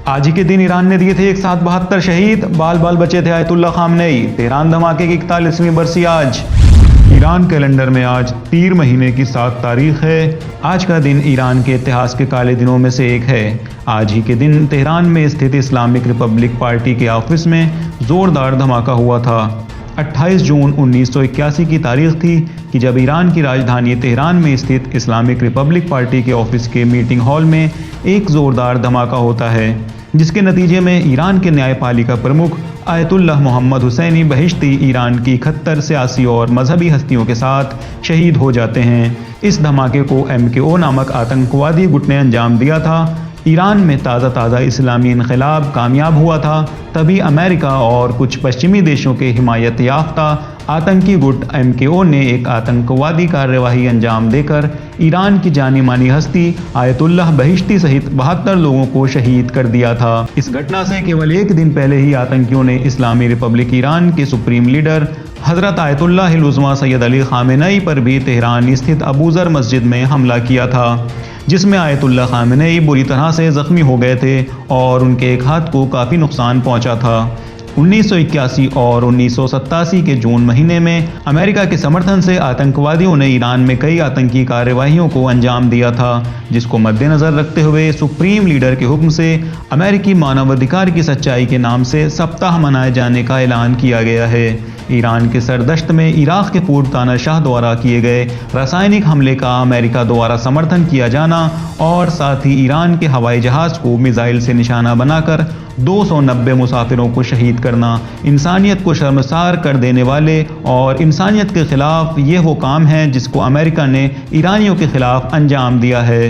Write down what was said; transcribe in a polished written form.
आज ही के दिन ईरान ने दिए थे एक साथ 72 शहीद, बाल बाल बचे थे आयतुल्ला खामनेई। तेहरान धमाके की 41वीं बरसी आज। ईरान कैलेंडर में आज तीर महीने की 7 तारीख है। आज का दिन ईरान के इतिहास के काले दिनों में से एक है। आज ही के दिन तेहरान में स्थित इस्लामिक रिपब्लिक पार्टी के ऑफिस में जोरदार धमाका हुआ था। 28 जून 1981 की तारीख थी कि जब ईरान की राजधानी तेहरान में स्थित इस्लामिक रिपब्लिक पार्टी के ऑफिस के मीटिंग हॉल में एक जोरदार धमाका होता है, जिसके नतीजे में ईरान के न्यायपालिका प्रमुख Ayatollah Mohammad Hosseini Beheshti Iran की 71 सियासी और मजहबी हस्तियों के साथ शहीद हो जाते हैं। इस धमाके को MKO नामक आतंकवादी गुट ने अंजाम दिया था। ईरान में ताज़ा इस्लामी इनक़लाब कामयाब हुआ था, तभी अमेरिका और कुछ पश्चिमी देशों के हिमायत याफ्ता आतंकी गुट MKO ने एक आतंकवादी कार्यवाही अंजाम देकर ईरान की जानी मानी हस्ती आयतुल्लाह बहिश्ती सहित 72 लोगों को शहीद कर दिया था। इस घटना से केवल एक दिन पहले ही आतंकियों ने इस्लामी रिपब्लिक ईरान के सुप्रीम लीडर हज़रत आयतुल्लाह उज़्मा सैयद अली ख़ामेनेई पर भी तेहरान स्थित अबू ज़र मस्जिद में हमला किया था, जिसमें आयतुल्लाह ख़ामेनेई बुरी तरह से ज़ख्मी हो गए थे और उनके एक हाथ को काफ़ी नुकसान पहुंचा था। 1981 और 1987 के जून महीने में अमेरिका के समर्थन से आतंकवादियों ने ईरान में कई आतंकी कार्यवाहियों को अंजाम दिया था, जिसको मद्देनज़र रखते हुए सुप्रीम लीडर के हुक्म से अमेरिकी मानवाधिकार की सच्चाई के नाम से सप्ताह मनाए जाने का ऐलान किया गया है। ईरान के सरदश्त में इराक़ के पूर्व तानाशाह द्वारा किए गए रासायनिक हमले का अमेरिका द्वारा समर्थन किया जाना और साथ ही ईरान के हवाई जहाज़ को मिसाइल से निशाना बनाकर 290 मुसाफिरों को शहीद करना इंसानियत को शर्मसार कर देने वाले और इंसानियत के खिलाफ ये वो काम है जिसको अमेरिका ने ईरानियों के खिलाफ अंजाम दिया है।